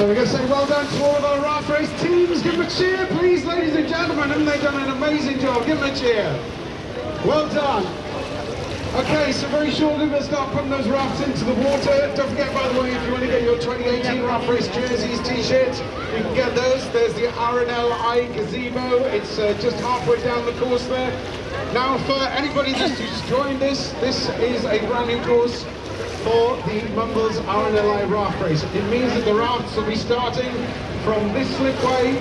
So we're going to say well done to all of our Raft Race teams. Give them a cheer, please, ladies and gentlemen. Haven't they done an amazing job? Give them a cheer. Well done. Okay, so very shortly we'll start putting those rafts into the water. Don't forget, by the way, if you want to get your 2018 Raft Race jerseys, t-shirts, you can get those. There's the RNLI gazebo. It's just halfway down the course there. Now, for anybody that's just joined us, this is a brand new course for the Mumbles RNLI Raft Race. It means that the rafts will be starting from this slipway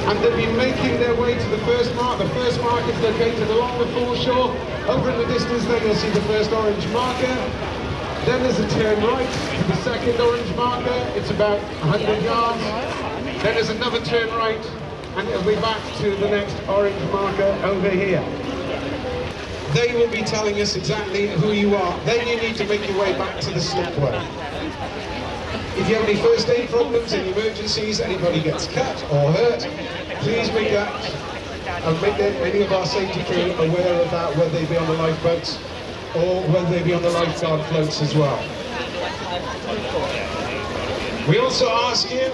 and they'll be making their way to the first mark. The first mark is located along the foreshore. Over in the distance then you'll see the first orange marker. Then there's a turn right to the second orange marker. It's about 100 yards. Then there's another turn right and it'll be back to the next orange marker over here. They will be telling us exactly who you are. Then you need to make your way back to the slipway. If you have any first aid problems, any emergencies, anybody gets cut or hurt, please make that and make any of our safety crew aware of that, whether they be on the lifeboats or whether they be on the lifeguard floats as well. We also ask you,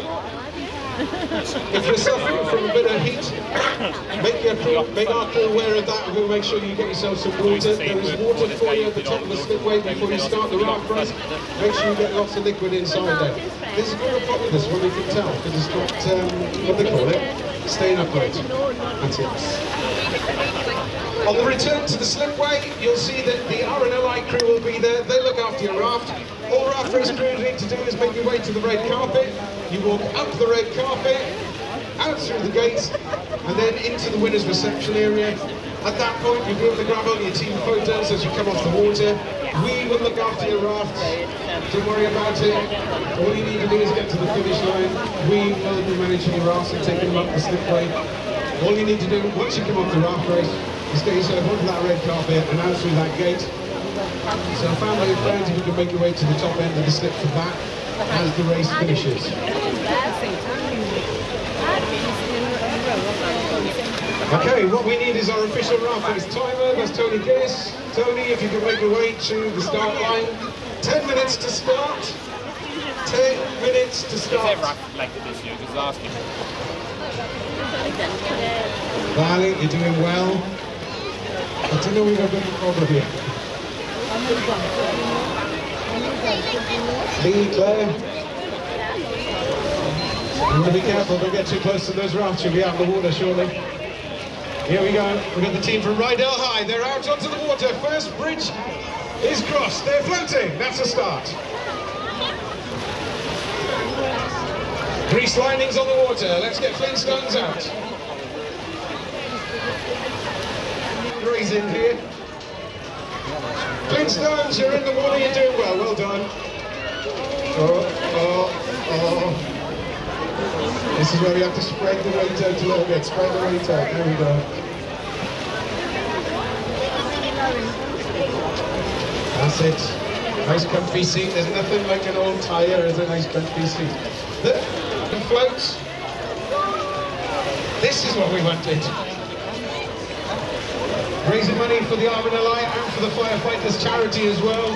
if you're suffering from a bit of heat, make our crew aware of that, and we'll make sure you get yourself some water. There is water for you at the top of the slipway before you start the raft race. Make sure you get lots of liquid inside there. This is going to pop this one, we can tell, because it's got, what they call it, staying upright. That's it. On the return to the slipway, you'll see that the RNLI crew will be there. They look after your raft. All Raft Race crew need to do is make your way to the red carpet. You walk up the red carpet, out through the gates, and then into the winner's reception area. At that point, you'll be able to grab all your team photos as you come off the water. We will look after your rafts. Don't worry about it. All you need to do is get to the finish line. We will be managing your rafts and taking them up the slipway. All you need to do, once you come off the Raft Race, is get yourself onto that red carpet and out through that gate. So family and friends, if you can make your way to the top end of the slip for that as the race finishes. Okay, what we need is our official Raft Race timer. That's Tony Gillis. Tony, if you can make your way to the start line. 10 minutes to start. 10 minutes to start. Like this year, just asking. Valley, you're doing well. I don't know we've got a bit of a problem here. Lee, Claire. You want to be careful, don't get too close to those rafts, you'll be out of the water shortly. Here we go, we've got the team from Rydell High, they're out onto the water, first bridge is crossed, they're floating, that's a start. Grease linings on the water, let's get Flintstones out. Gray's in here. Flintstones, you're in the water, you're doing well, well done. Oh. This is where we have to spread the weight out a little bit, spread the weight out, there we go. That's it. Nice comfy seat, there's nothing like an old tyre as a nice comfy seat. The floats. This is what we wanted. Raising money for the RNLI and for the firefighters charity as well.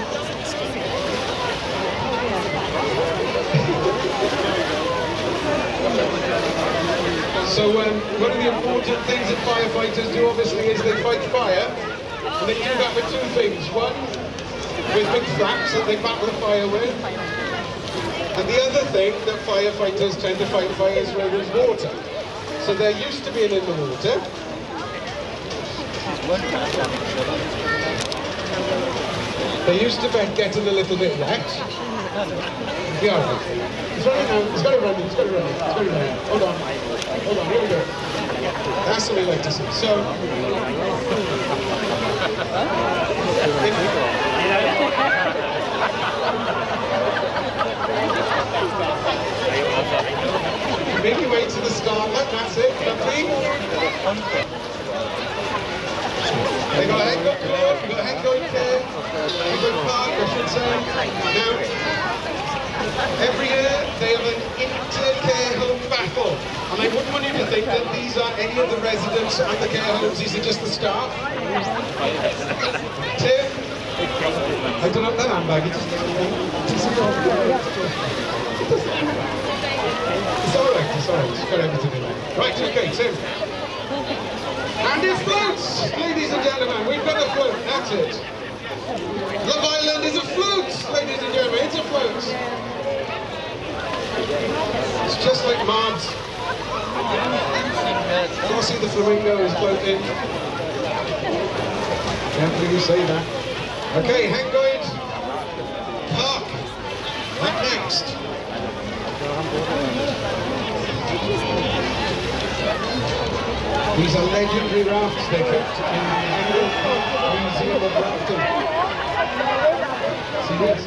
So one of the important things that firefighters do obviously is they fight fire, and they do that with two things. One, with big flaps that they battle the fire with, and the other thing that firefighters tend to fight fires where there's water. So they're used to being in the water. They used to getting a little bit wet. Yeah, it's running now, it's got it running, it's got it running, it's got it running. Hold on, here we go. That's what we like to see. So, make your way to the start, that's it, complete. They got a head going clear, we've got a head going clear, a good park, I should say. Now, every year they have an inter-care home battle, and I wouldn't want you to think that these are any of the residents and the care homes, these are just the staff. Tim, I don't know that handbag, it just doesn't That's all right, it's got everything in there. Right, okay, Tim. And it floats, ladies and gentlemen. We've got a float, that's it. Love Island is a float, ladies and gentlemen. It's a float. It's just like Mumbles. Can't see the flamingo is floating. Can't believe you say that. Okay, hang going. Park. Up next. These are legendary rafts. They're kept in the Emerald Park Museum of Rafting. See this?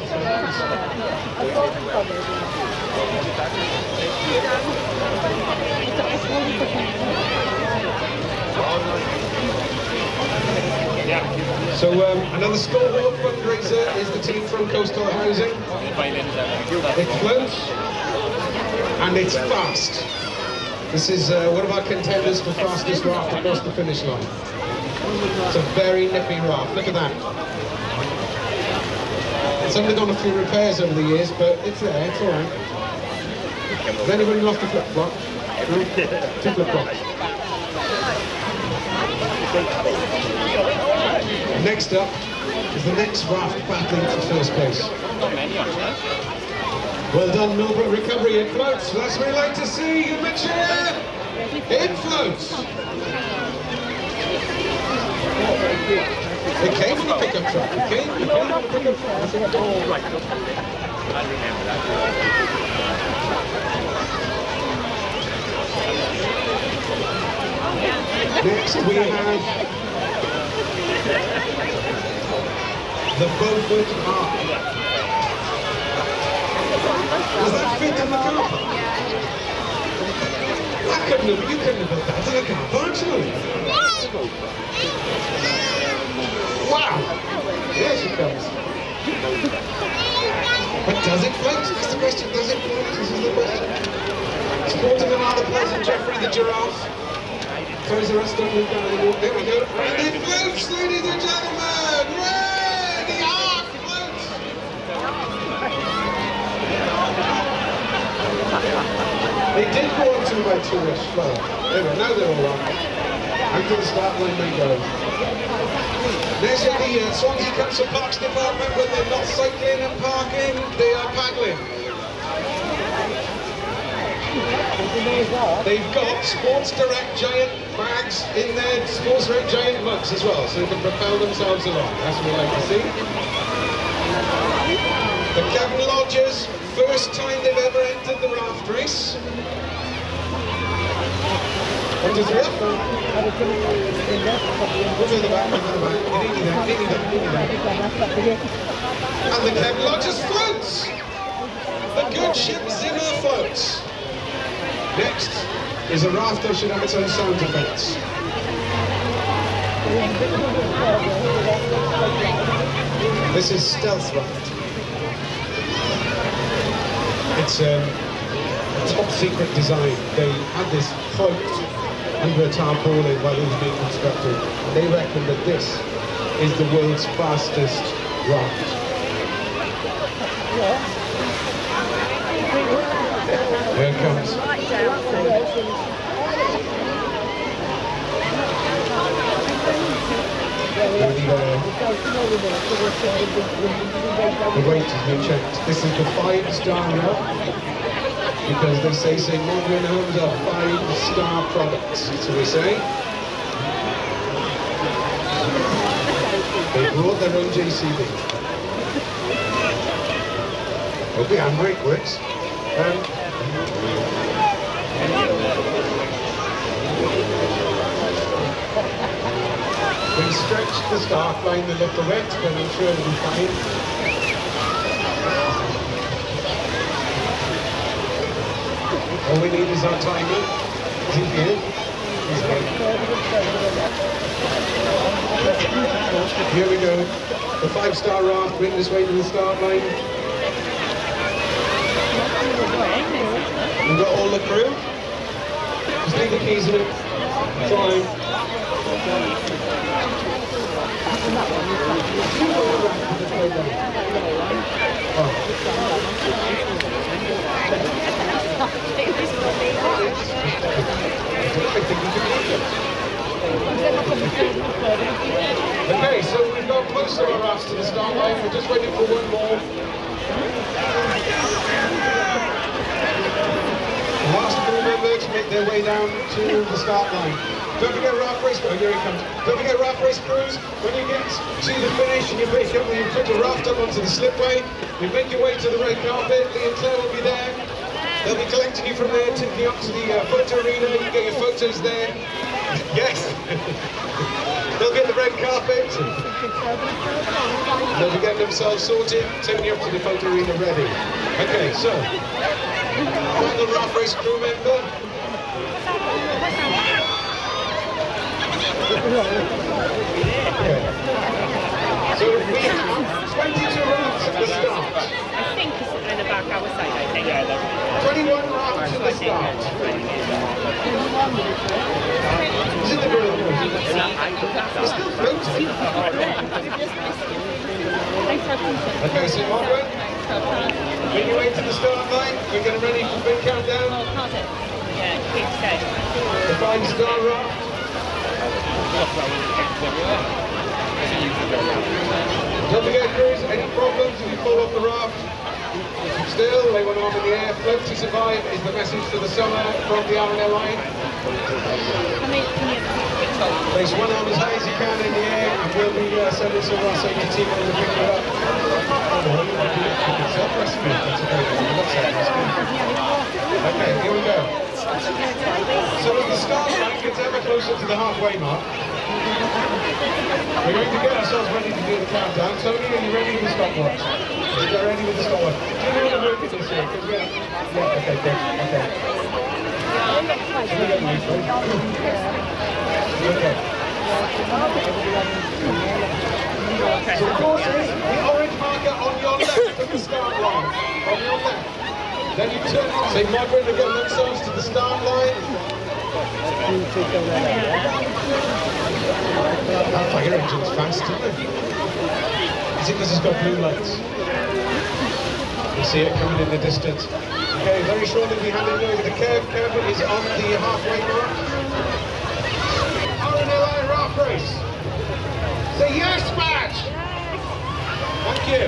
So another scoreboard fundraiser is the team from Coastal Housing. It floats and it's fast. This is one of our contenders for fastest raft across the finish line. It's a very nippy raft. Look at that. It's undergone a few repairs over the years, but it's there. It's all right. Has anybody lost a flip-flop? No? 2 flip-flops. Next up is the next raft battling for first place. Well done, Millbrook Recovery. It floats. That's what we like to see. Give them a cheer. It floats. It came on a pickup truck. It came on a pickup truck. I remember that. Next we have the Beaufort Ark. Does that fit in the car park? You couldn't have put that in the car park, surely. Wow! There she comes. But does it float? That's the question. Does it float? This is the question. Sporting another pleasant Jeffrey the giraffe. Toys R Us don't move down the walk. There we go. And it floats, ladies and gentlemen! Hooray! The Ark floats! They did go on 2x2-ish flow. There we go. Now they're all right. Until the start line they go. There's the Swansea Council Parks Department when they're not cycling and parking, they are paddling. They've got Sports Direct giant bags in their Sports Direct giant mugs as well, so they can propel themselves along. That's what we like to see. The Cabin Lodgers, first time they've ever entered the raft race. 1, 2, 3, up. Go to the back, go to the back. Nearly there. And the Cabin Lodgers floats. The good ship Zimmer floats. Next is a raft that should have its own sound effects. This is Stealth Raft. It's a top secret design. They had this cloaked under a tarpaulin while it was being constructed. They reckon that this is the world's fastest raft. Here it comes. The weight has been checked. This is the 5-star raft because they say St. Margaret homes are 5-star products, so we say. They brought their own JCB. Hope the handbrake works. We stretched the start line a little bit, but I'm sure it'll be fine. All we need is our timer. Is he here? He's here. Here we go. The 5-star raft wing this way to the start line. We've got all the crew. Just leave the keys in it. Fine. Oh. Okay, so we've got most of our rafts to the start line. We're just waiting for one more. The last crew member to make their way down to the start line. Don't forget raft race. Oh, here he comes. Don't forget raft race crews. When you get to the finish and you put your raft up onto the slipway, you make your way to the red carpet. The intern will be there. They'll be collecting you from there, taking you up to the photo arena. You get your photos there. Yes. They'll get the red carpet. They'll be getting themselves sorted, taking you up to the photo arena ready. Okay, so final raft race crew member. Okay. So we have 22 rafts at the start. I think it's in the back our side, I think. 21 rafts at the start. Is it the middle of the road? It's still floating. Okay, so Margaret, make your way to the start line. We're getting ready for the big countdown. Yeah, keep going. The 5-star raft. Don't forget, crews, any problems if you fall off the raft, still, lay one arm in the air. Float to survive is the message to the summer from the R&L line. Place one arm as high as you can in the air, and we'll be sending some of our safety team on to pick you up. Okay, here we go. So as the start line gets ever closer to the halfway mark, we're going to get ourselves ready to do the countdown. Tony, are you ready with the stopwatch? You're ready with the stopwatch. Do you know what the work is this year? Yeah, okay, good. Okay. So the course is the orange marker on your left of the start line. On your left. Then you turn, say Margaret to get themselves to the start line. That fire engine's fast, isn't it? Is it because it's got blue lights? You see it coming in the distance. Okay, very shortly we hand it over to Kev. Kev is on the halfway mark. R&L raft race. Say yes, match! Thank you.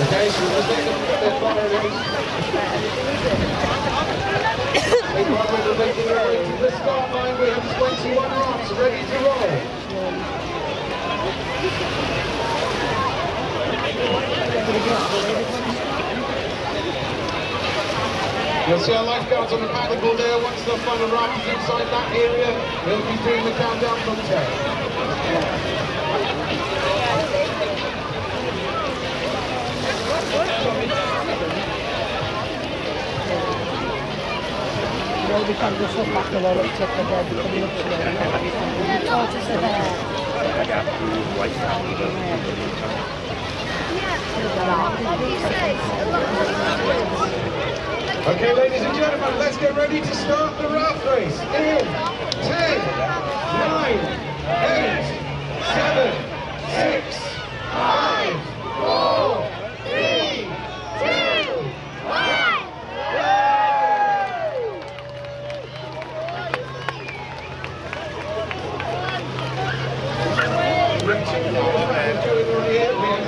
Okay, so let's let them put their fire race. Hey, Barbara, we're making our way to the start line. We have 21 rafts ready to roll. You'll see our lifeguards on the paddleboard there. Once the final raft is inside that area, we'll be doing the countdown from 10. Vi kan gå så fort och vara upptäckta där vi kommer upp till det. Vi tar till sådär. Okay, ladies and gentlemen, let's get ready to start the raft race in 10, 9, 8, 7, 6, 5, 4, 3, 2, 1. We have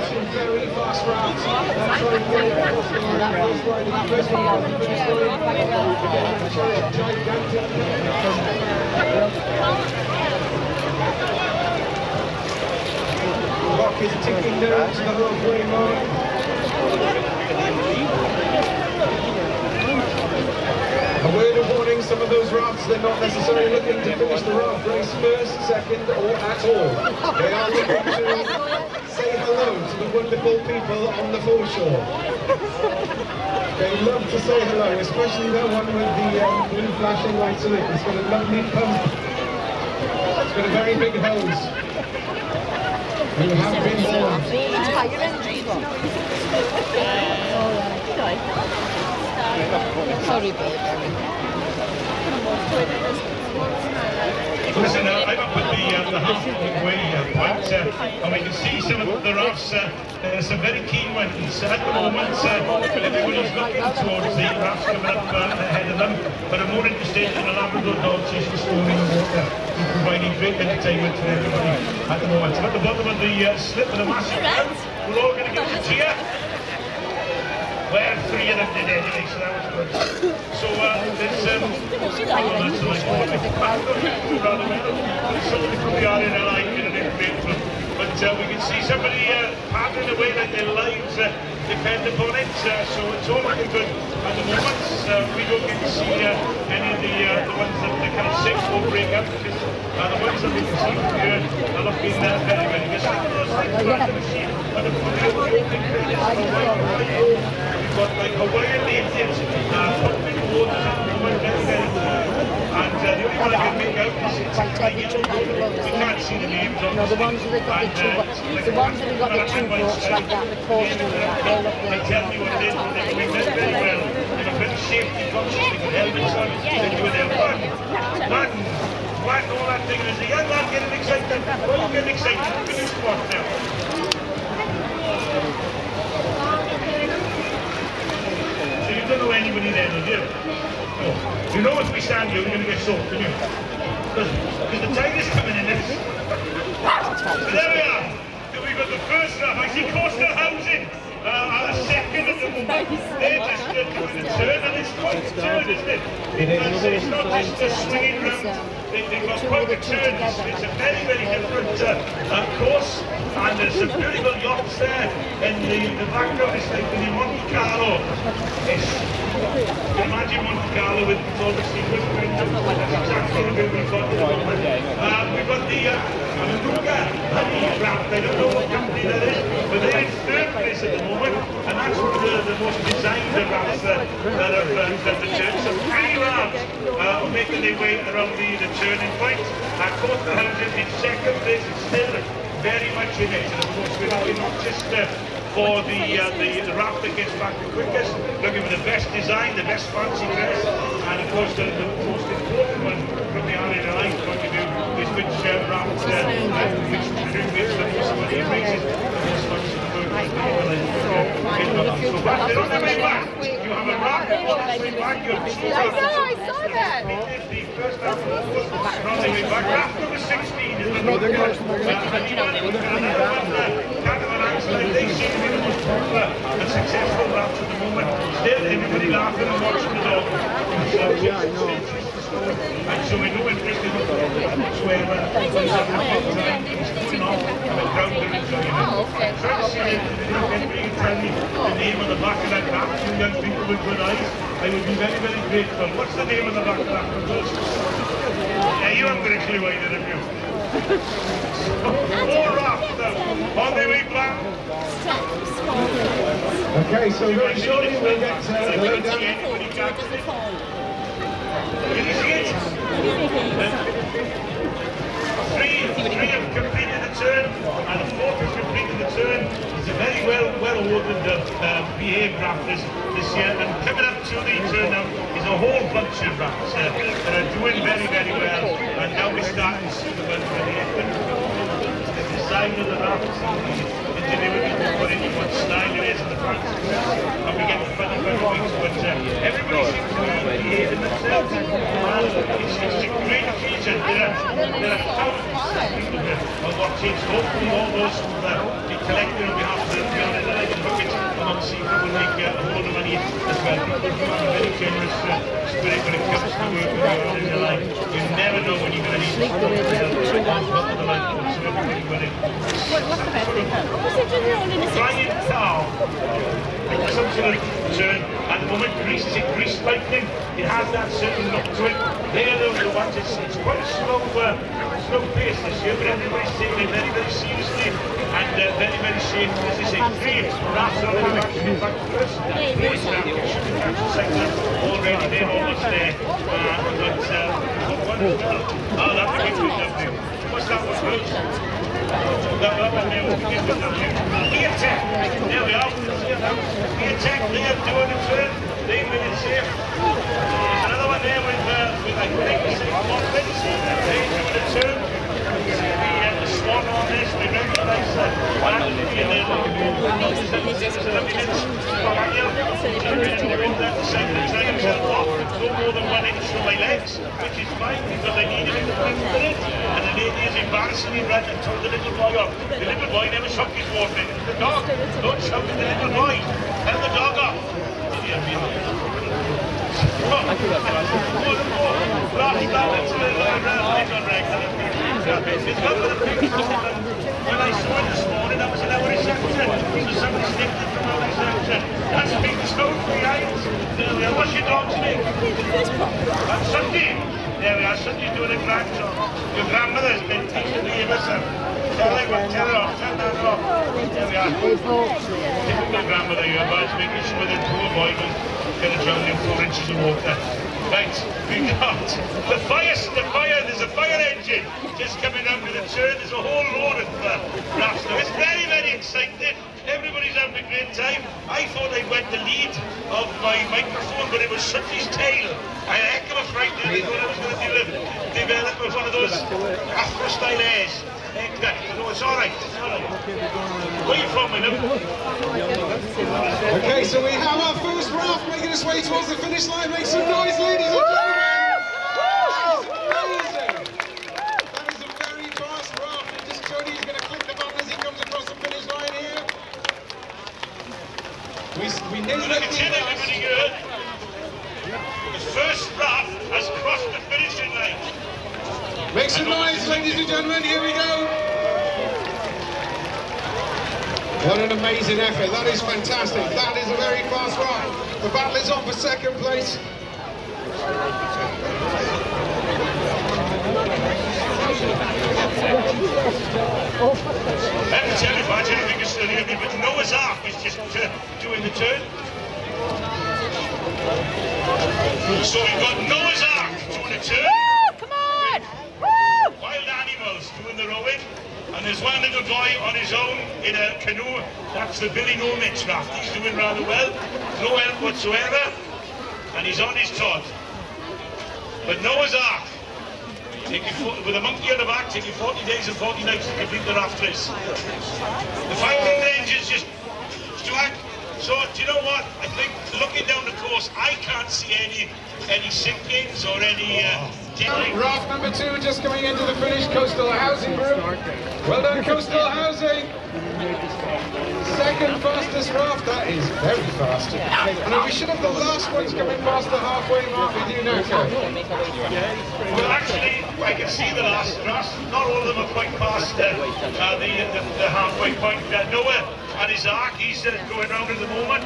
two very fast rafts. That's right, clock is ticking down to the halfway mark. A word of warning, some of those rafts, they're not necessarily looking to finish the raft race first, second, or at all. They are looking to say hello to the wonderful people on the foreshore. They love to say hello, especially that one with the blue flashing lights on it. It's got a lovely pump. It's got a very big hose. You have been warned. Sorry, babe. Listen, I'm up at the halfway point, and we can see some of the rafts. Some very keen ones at the moment. Everybody's looking towards the rafts coming up ahead of them, but I'm more interested in the Labrador dog chasing storm in the water, and providing great entertainment for everybody at the moment. At the bottom of the slip with a massive crowd, we're all going to give a cheer. Well, 3 of them did anyway, so that was good. So there's that's like rather well. Somebody from the arena line in a bit grateful. But we can see somebody paddling away like their lives depend upon it. So it's all looking good at the moment. We don't get to see any of the ones that kind of sink or break up, because the ones that we can see from here are looking very, very good. It's like those things around the machine, but the opening credits are we've got like Hawaiian natives pumping waters at the moment, very, very cool. And the only one I can make out is it's a yellow boat. We can't see the names on No, the ones that got the ones that got the two boats like that, the coastal, they look they tell me what it is, but they're doing very, very well. They're very safety conscious, they've got helmets on, they're doing their one, all that thing. There's a young lad getting excited. Well, you getting excited, look at this spot now. So you don't know anybody there, do you? No. You know if we stand here, we're going to get soaked, don't you? Because the tide is coming in this. So there we are. We've got the first raft. I see coastal housing are the second at the moment. They're just doing the turn, and it's quite a turn, isn't it? Because it's not just a swinging round. They've got quite a turn. It's a very, very different course. And there's some beautiful yachts there. And the background is like the Monte Carlo. Yes. Imagine Monte Carlo with all the secret windows. That's exactly the way we've got at the moment. We've got the Aluga Honey Raft. I don't know what company that is, but they're in third place at the moment. And that's one of the most designed rafts that have done the turn. So 3 rafts are making their way around the turning point. Coastal Housing in second place. It's still very much in it. And of course, we're looking not just for the raft that gets back the quickest, looking for the best design, the best fancy dress, and of course the most important one from the arena line point of view is which raft, which makes the most money, makes it the most money to the world. So back, they're on their way back. You have a raft on the way back, you have two rafts. I saw that. The first raft on the way back. Raft number 16 is the local. Like they seem to be the most popular and successful rafts at the moment. Still, everybody laughing and watching the dog. And so we know interested in where it's going on and the crowd are enjoying it. Try to see if anybody can tell me the name on the back of that raft. Two young people with good eyes. I would be very, very grateful. What's the name on the back of that? Yeah, you haven't got a clue either of you. More rafts on their way back. Okay, so very shortly we'll get Can you see it? Three have completed the turn, and the fourth has completed the turn. It's a very well awarded behaved raft this year, and coming up to the turn now is a whole bunch of rafts that are doing very, very well, and now we're starting to see the ones where they happen. The design of the rafts, the delivery we put in, what style it is, and the fancy dress, and we get the funny wings, but everybody seems to be behaving themselves. It's a great occasion. There are thousands of people here are watching, so hopefully all those who be collected on behalf of the Light and Bucket among seafood will make a whole lot of money as well. People who have a very generous spirit when it comes to working hard in your life. You never know when you're going to need to stop the light bulb, so everybody willing. What's the best thing? What's it doing? Flying cow. It's some sort of turn. At the moment, Greece is in Greece lightning. It has that certain look to it. They are the ones. It's quite a slow pace this year, but everybody's taking it very, very seriously and very, very safe. As I say, 3 rafts on the way back to us. 4 sector already there, almost there. But one as well. Oh, that would be good lovely. What's that one, Bruce? That one there would be good lovely. E-Tech. There we are. E-Tech, they are doing the turn. They've been safe. There's another one there with like 30 minutes. No more than 1 inch from my legs, which is fine because I needed it for 5 minutes. And the lady is embarrassingly ran and told the little boy off. The little boy never shook his water. The dog, don't shout at the little boy. Tell the dog off. When I saw it this morning, that was an hour reception. So somebody snipped it from our reception. That's a big stone behind. There we are. What's your dog's name? That's Sunday. There we are. Sunday's doing a grand job. Your grandmother's been teaching the listen. Tell her off. Tell her off. There we are. Typical grandmother here, but it's making sure that poor boy was going to drown in 4 inches of water. Right, we got the fire, there's a fire engine just coming out to the turn. There's a whole load of rafts. It's very, very exciting. Everybody's having a great time. I thought I went the lead of my microphone, but it was Sunday's tail. I had a heck of a fright there. I thought I was going to develop one of those Afro-style airs. No, it's all right. Where are you from, William? Okay, so we have our first raft making its way towards the finish line. Make some noise, ladies and gentlemen! Amazing! That is a very fast raft. And just Jody's going to click the button as he comes across the finish line here. We nearly Look at it, everybody good. The first raft has crossed the finishing line. Make some noise, ladies and gentlemen. Here we go. What an amazing effort. That is fantastic. That is a very fast ride. The battle is on for second place. Let me tell you, I don't think it's still here, but Noah's Ark is just doing the turn. So we've got Noah's Ark doing a turn. Come on! Woo! Wild animals doing the rowing. And there's one little boy on his own in a canoe. That's the Billy Nomit's raft. He's doing rather well. No help whatsoever. And he's on his Todd. But Noah's Ark, with a monkey on the back, taking 40 days and 40 nights to complete the raft race. The fire engine's just stuck. So, do you know what? I think looking down the course, I can't see any sinkings or any Raft number 2 just coming into the finish, Coastal Housing Group. Well done, Coastal Housing. Second fastest raft, that is very fast. And we should have the last ones coming past the halfway mark with you now, Kev. Well, actually, I can see the last. Not all of them are quite past the halfway point. Noah and his ark, he's going round at the moment.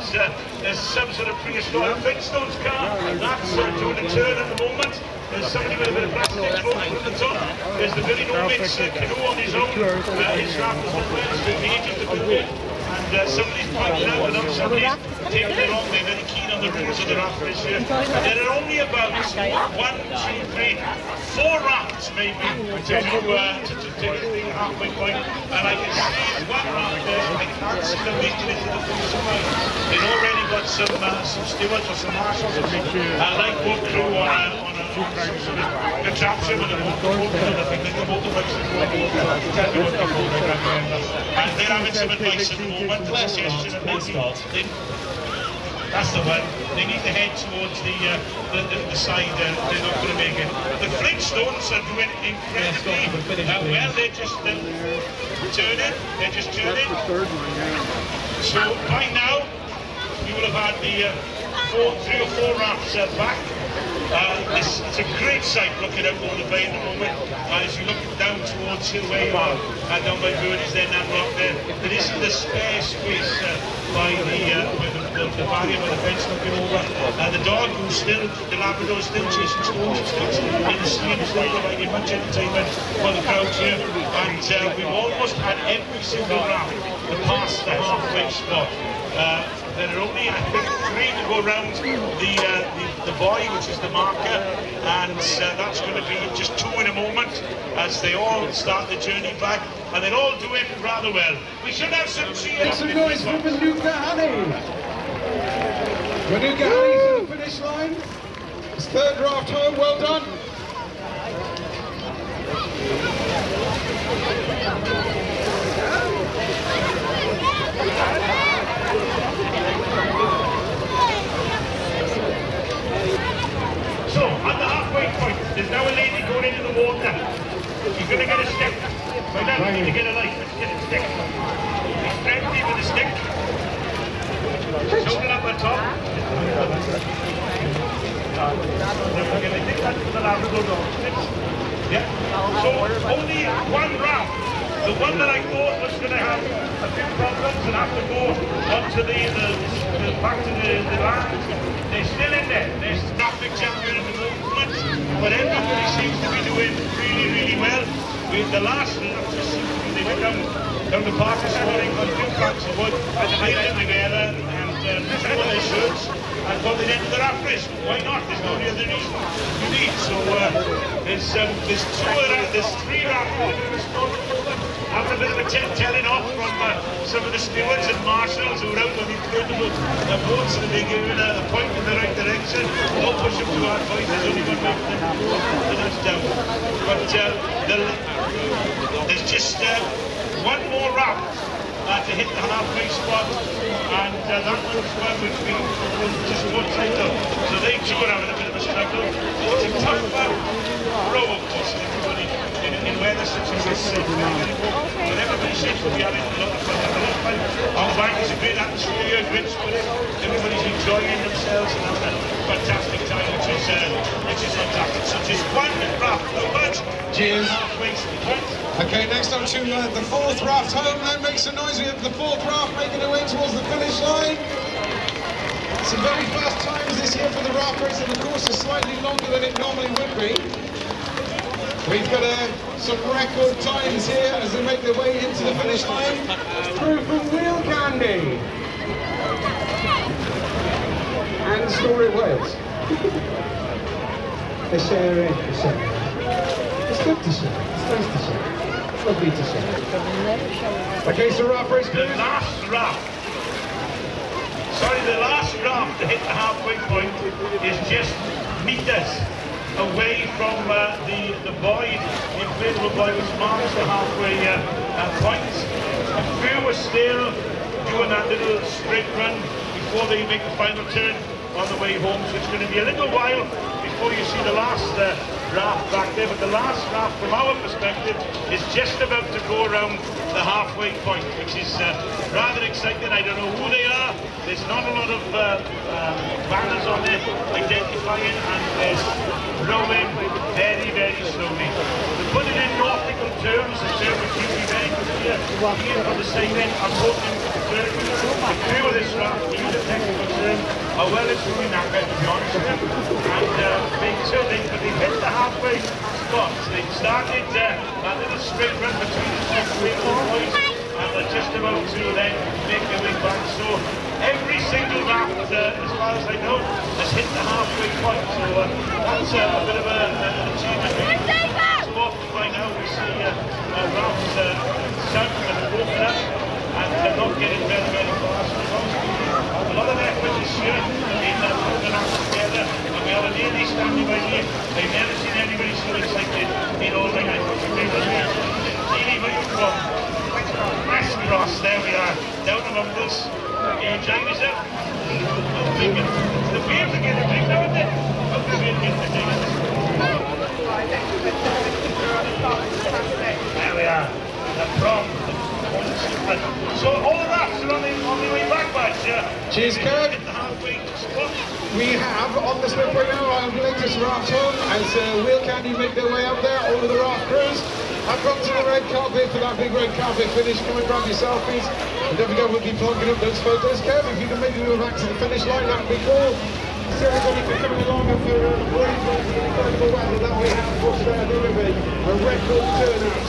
There's some sort of prehistoric Flintstones car. That's doing a turn at the moment. There's somebody with a bit of plastic floating at the top. There's the Billy Nomit's canoe on his own. His raft is as well. It's been ages to build it. And somebody's pointed out that somebody's taking it on. They're very keen on the rules of the raft this year. And there are only about 1, 2, 3, 4 rafts maybe to take the halfway point. And I can see one raft there. I can't see them making it to the finish line. They've already got some stewards or some marshals and light boat crew on a contraption with a motorbike. I think the motorbikes as well. And they're having some advice at the moment. Suggestion of maybe that's the one. They need to head towards the side. They're not going to make it. The Flintstones are doing incredibly well. They're just turning. They're just turning. So by now, you will have had the 3 or 4 rafts back. It's a great sight looking out over the bay at the moment. As you look down towards here where you are, down by Birdies, then that rock there. There isn't the spare space by the barrier where the fence looking over. The dog who's still, the Labrador is still chasing stones and sticks in the sea and still providing much entertainment for the crowd here. And we've almost had every single raft to pass the halfway spot. There are only, I think, 3 to go around the buoy, which is the marker, and that's going to be just 2 in a moment as they all start the journey back, and they're all doing rather well. We should have some cheers. Make some noise for Manuka Honey. Manuka Honey's at the finish line. It's 3rd raft home, well done. the top. They take that to the Labrador dogs. Yeah. So only one raft. The one that I thought was going to have a few problems and have to go onto the back to the land, they're still in there. There's traffic champion at the moment, but everybody seems to be doing really, really well. With the last lap, just seems to be they went down the park this morning on 2 planks of wood, and they made it together and took on their shirts and got it into the raft race. Why not? There's no other reason you need. So there's 3 raft winners. Having a bit of a telling off from some of the stewards and marshals who are out on the inflatable boats, and they're giving a point in the right direction. Don't push them too hard, boys. There's only one way for them to nudge down. But there's just one more raft to hit the halfway spot, and that one's one which we will just go tighter. So they too are having a bit of a struggle. It's a tough row, of course, everybody in weather such as this. But everybody seems to be having a lot of fun. Our bank is a great atmosphere, great spirit. Everybody's enjoying themselves and having a fantastic time, which is fantastic. So just one raft, no much. Cheers. Halfway point. Okay, next on to the 4th raft home. That makes a noise. We have the 4th raft making their way towards the finish line. Some very fast times this year for the raft race, and the course is slightly longer than it normally would be. We've got some record times here as they make their way into the finish line. Through from Wheel Candy and Story Wales. They share it. It's good to share. It's nice to share. It's lovely to share. Okay, so raft race. The last raft to hit the halfway point is just meters away from the buoy, the inflatable buoy which marks the halfway point. A few are still doing that little straight run before they make the final turn on the way home, so it's going to be a little while before you see the last raft back there, but the last raft from our perspective is just about to go around the halfway point, which is rather exciting. I don't know who they are. There's not a lot of banners on there identifying, and they're rowing very, very slowly. To put it in nautical terms, the term which you'll be very clear here for the sailing, I'm hoping the crew of this raft, to use a technical term, are well and truly knackered, to be honest with you. And they've hit the halfway spot. They've started a little straight run between the two boys, and they're just about to then make their way back. So every single raft, as far as I know, has hit the halfway point. So that's a bit of an achievement. So often by now we see rafts sunk and broken up, and they're not getting very, very far. So a lot of effort this year in putting the rafts together, and we have a lady standing by here. I've never seen anybody so excited in all my life. Even from West Cross, there we are, down to Mumbles. Are you enjoying yourself? The beers are getting drink now and then. How can we get the drink? There we are, the prom. So all the rafts are on the way back, guys. Cheers, Kirk. We have on the slip right now our latest raft home as Wheel Candy make their way up there. All of the raft crews have come to the red carpet for that big red carpet finish. Come and grab your selfies. And don't forget, we'll be plugging up those photos. Kev, if you can make your way back to the finish line, that would be cool. Thanks everybody for coming along and for braving the incredible weather that we have for today. A record turnout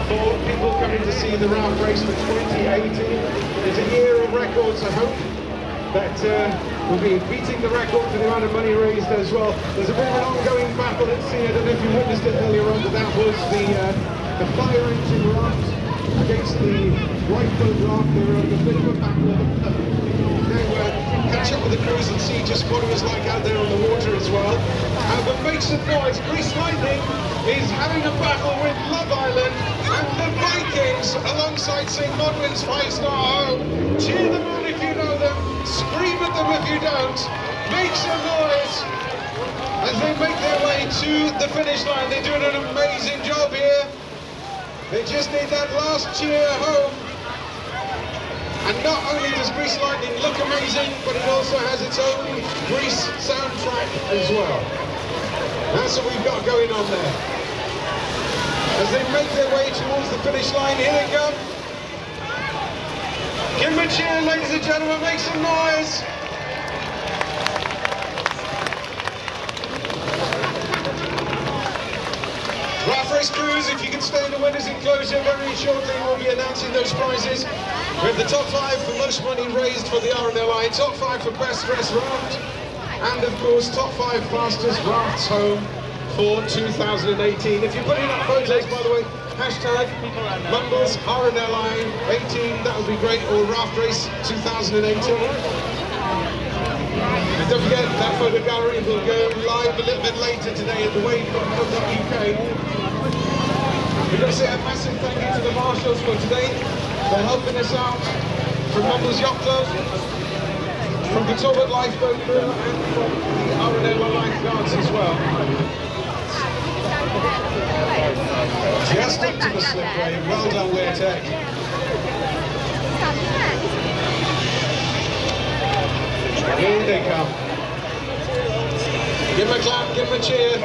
for people coming to see the raft race for 2018. It's a year of records, I hope. That will be beating the record for the amount of money raised as well. There's a bit of an ongoing battle at sea. I don't know if you witnessed it earlier on, but that was the fire engine raft against the lifeboat raft. They were in a bit of a battle. Now catch up with the crews and see just what it was like out there on the water as well. But make some noise. Grease Lightning is having a battle with Love Island and the Vikings alongside St. Modwin's 5-star home. Cheer them on if you know them. Scream at them if you don't. Make some noise as they make their way to the finish line. They're doing an amazing job here. They just need that last cheer home. And not only does Grease Lightning look amazing, but it also has its own Grease soundtrack as well. That's what we've got going on there. As they make their way towards the finish line, here they come. Give them a cheer, ladies and gentlemen, make some noise. Raft Race crews, if you can stay in the winners' enclosure, very shortly we'll be announcing those prizes. We have the top 5 for most money raised for the RNLI, top 5 for best dressed raft, and of course top 5 fastest rafts home for 2018. If you're putting up photos, by the way, hashtag Mumbles RNLI 18, that would be great, or Raft Race 2018. And don't forget, that photo gallery will go live a little bit later today at the wave.co.uk. We've got to say a massive thank you to the marshals for today. They're helping us out from Mumbles Yacht Club, from the Talbot Lifeboat Crew, and from the RNLI Lifeguards as well. Just up to the slipway, well done Weirtech. Here they come. Give them a clap, give them a cheer.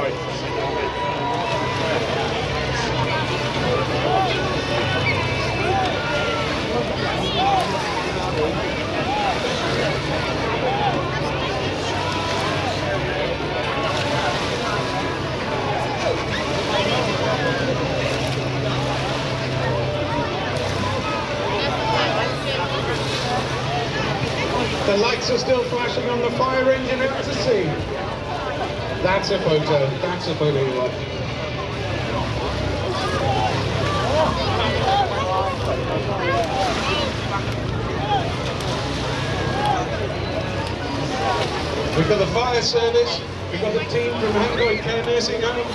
The lights are still flashing on the fire engine out to sea. That's a photo you want. We've got the fire service, we've got the team from Hangoid Care Nursing Home.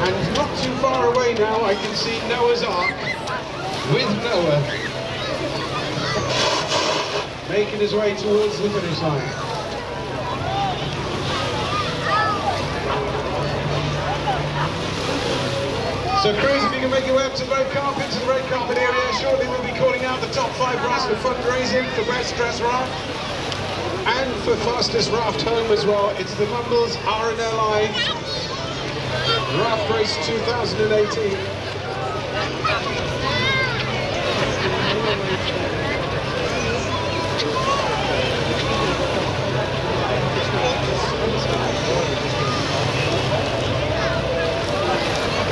And not too far away now, I can see Noah's Ark with Noah making his way towards the finish line. So crews, if you can make your way up to the red carpet area, shortly we'll be calling out the top 5 rafts for fundraising for best dressed raft and for fastest raft home as well. It's the Mumbles RNLI Raft Race 2018.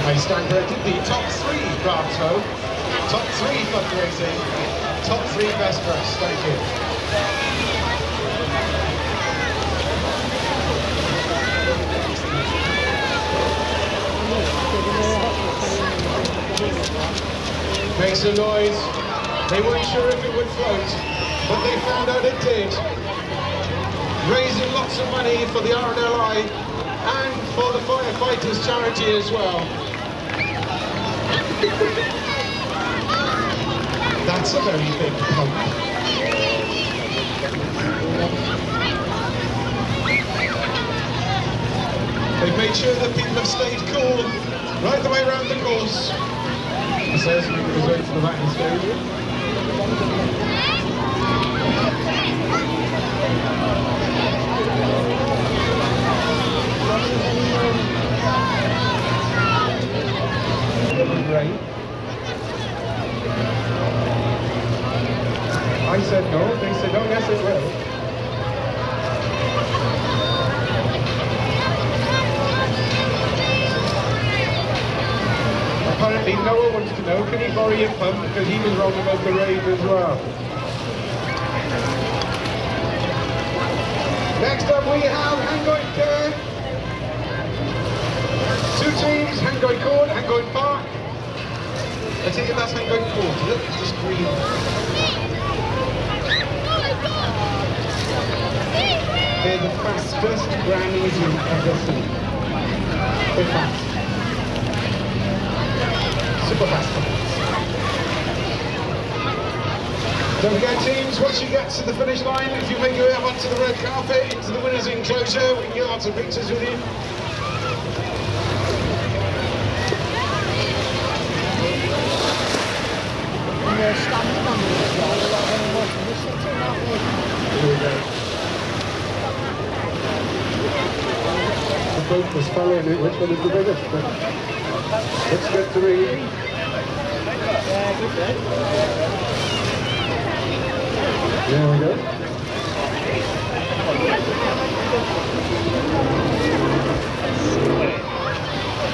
I stand corrected, the top 3 rafts home, top 3 fundraising, top 3 best dress. Thank you. Make some noise. They weren't sure if it would float, but they found out it did. Raising lots of money for the RNLI and for the firefighters charity as well. That's a very big pump. They've made sure that people have stayed cool right the way around the course. He says we can go to the back of the stadium. Rain. I said no, they said oh yes it will. Apparently Noah wants to know, can he borrow your pump, because he was wrong about the rain as well. Next up we have Hangoid Care. 2 teams, Hangoid Court, Hangoid Park. I think that's Hangoid Court, is it? It's just green. They're the fastest grannies you've ever seen. They're fast. Super fast. Don't forget teams, once you get to the finish line, if you make your way up onto the red carpet, into the winners' enclosure, we can get lots of pictures with you. fella in it, which one is the biggest? But let's get to the... There we go.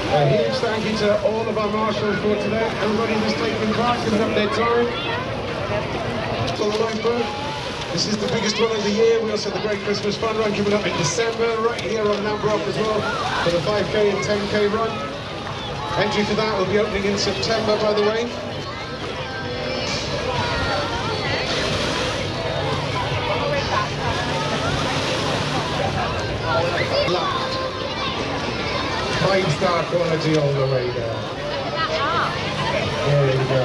A huge thank you to all of our marshals for today. Everybody who's taken part, giving up their time. For the lifeboat. This is the biggest one of the year. We also have the Great Christmas Fun Run coming up in December, right here on Nambrock as well, for the 5K and 10K run. Entry for that will be opening in September, by the way. Raft. 5-star quality all the way there. There you go.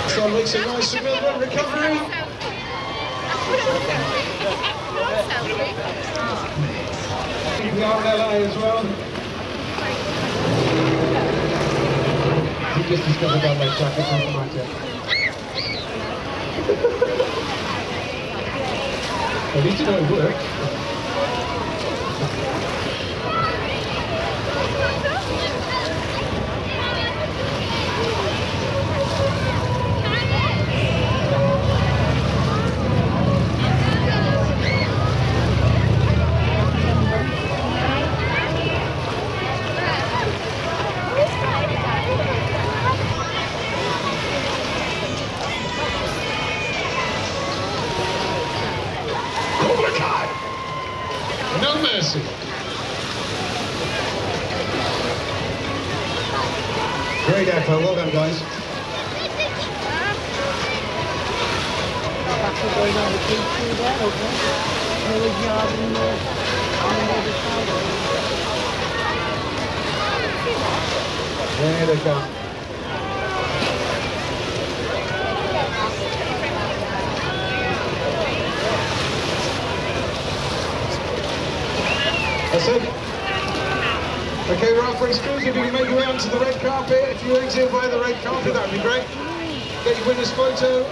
So makes a nice middle recovery. The RLI as well. He just discovered that my jacket from the market. At least you know it worked. No mercy. Great effort, well done guys. Going on the beach through there, okay? There was yard in there, on the other side. There they go. That's it. Okay, Raft race crews, if you can make your way onto the red carpet, if you exit via the red carpet, that would be great. Get your winner's photo.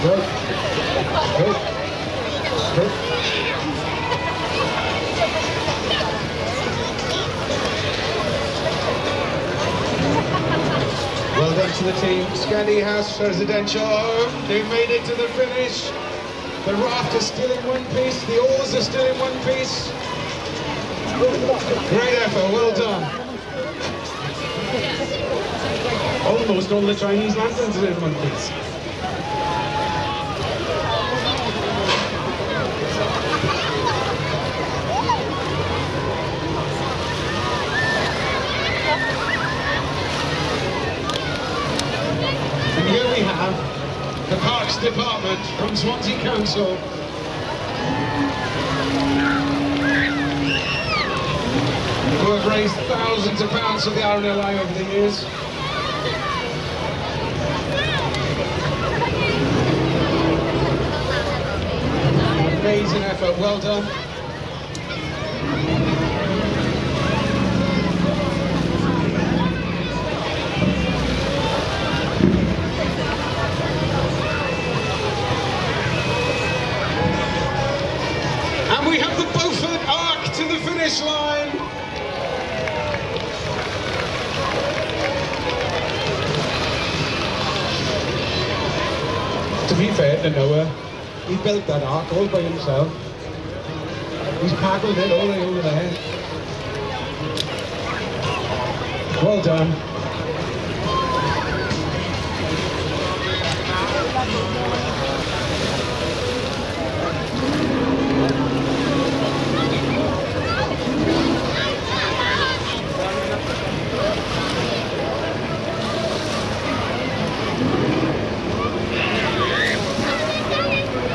Straight. Straight. Straight. Well done to the team. Scandi House Residential Home. They've made it to the finish. The raft is still in one piece. The oars are still in one piece. Great effort. Well done. Almost all the Chinese lanterns are in one piece. And here we have the Parks Department from Swansea Council. Who have raised thousands of pounds for the RNLI over the years. Amazing effort, well done. And we have the Beaufort Arc to the finish line. To be fair to Noah, he built that ark all by himself. He's paddled it all the way over there. Well done.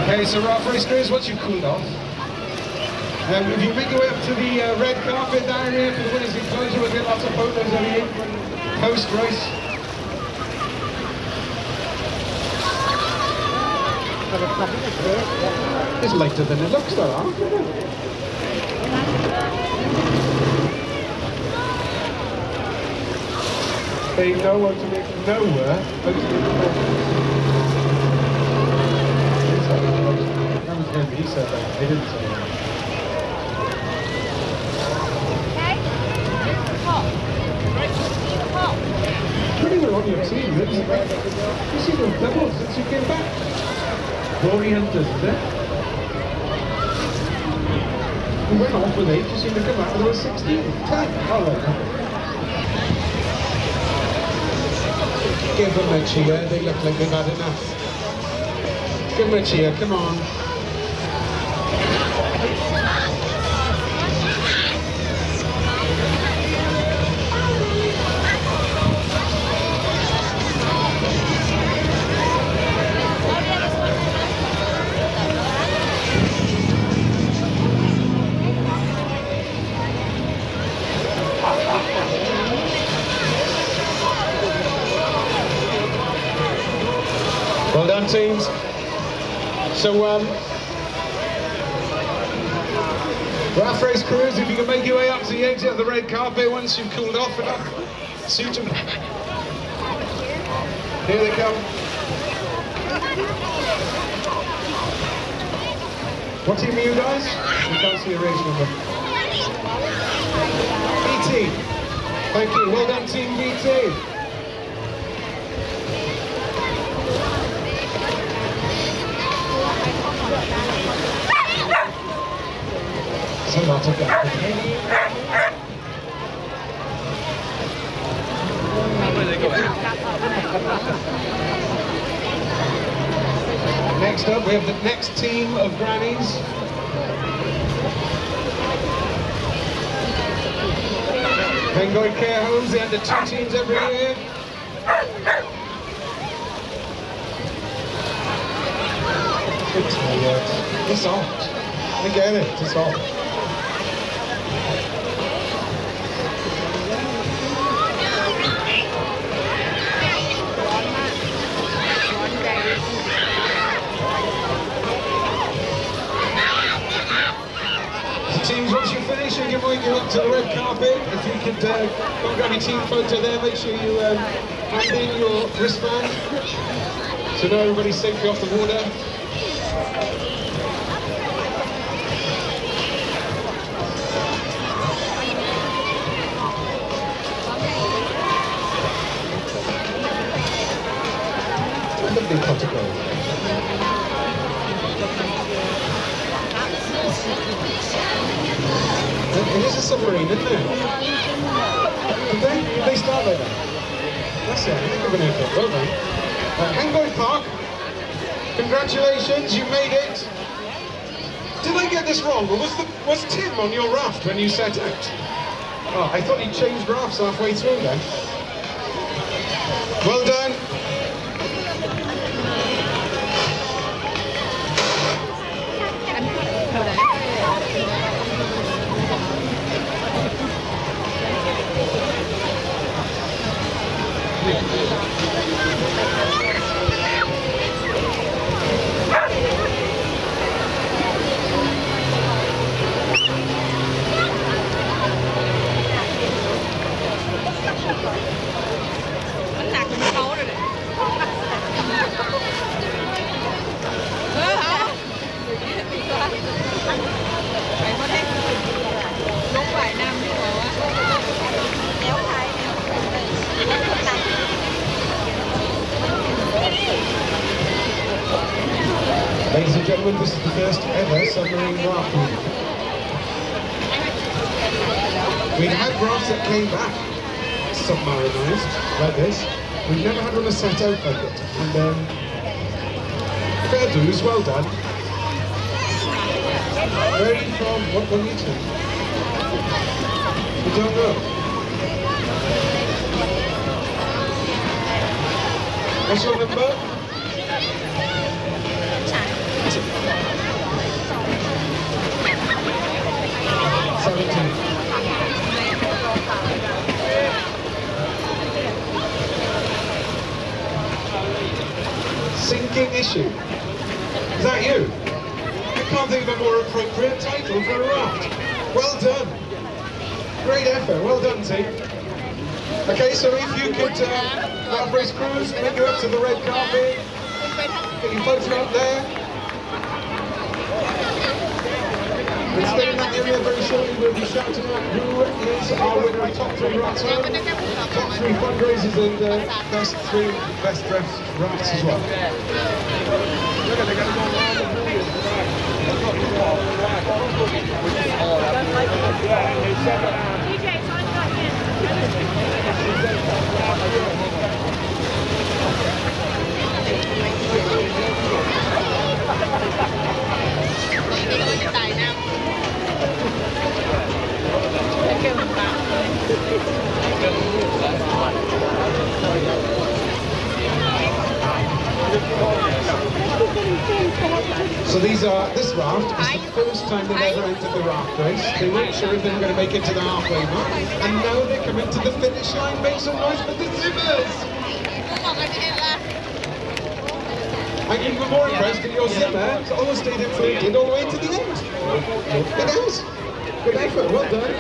Okay, so Raft race crews, once you've cooled off, if you make your way up to the red carpet down here for the winners' enclosure, we'll get lots of photos of you post-race. It's lighter than it looks though, aren't it? They know how to make nowhere how to make that was him, he said that, they didn't say that. Pretty well on your team, isn't it? You see those doubles since you came back. Glory Hunters, is it? We went off with 8, you seem to come back with 16. 10. Oh, right. Give them a cheer, they look like they've had enough. Give them a cheer, come on. Well done, teams. So, Raft race crews, if you can make your way up to the exit of the red carpet once you've cooled off enough, suit them. Here they come. What team are you guys? We can't see a race number. BT. Thank you. Well done, team BT. It's a lot of that. Next up, we have the next team of grannies. Penguin Care Homes, they under 2 teams every year. It's tired. It's hot. I get it, it's hot. Teams, once you finish, you can make it up to the red carpet. If you could go and grab your team photo there, make sure you hand in your wristband so now everybody's safely off the water. Lovely pot of gold. It is a submarine, isn't it? Did they start like that? That's it, I think we're going to have it. Well done. Hangboy Park, congratulations, you made it. Did I get this wrong? Or was Tim on your raft when you set out? Oh, I thought he changed rafts halfway through then. Well done. Ladies and gentlemen, this is the first ever submarine rafting. We've had rafts that came back submarinized like this. We've never had one a set out like it. And fair dues, well done. Where are you from? What are you to? You don't know? What's your number? 17. Sinking issue. Is that you? I can't think of a more appropriate title for a raft. Well done. Great effort. Well done, team. Okay, so if you could, Raft Race crews, make you up to the red carpet. Get your photo up there. And stay in that area very shortly. We'll be shouting out who is our winner of top 3 rafts home, top 3 fundraisers, and best 3 best dressed rafts as well. So this raft is the first time they've ever entered the raft race. They weren't sure if they were going to make it to the halfway mark, and now they're coming to the finish line. Make some noise for the Zimmers! I'm even more impressed that your Zimmer almost stayed inflated all the way to the end. It has. Good effort, well done.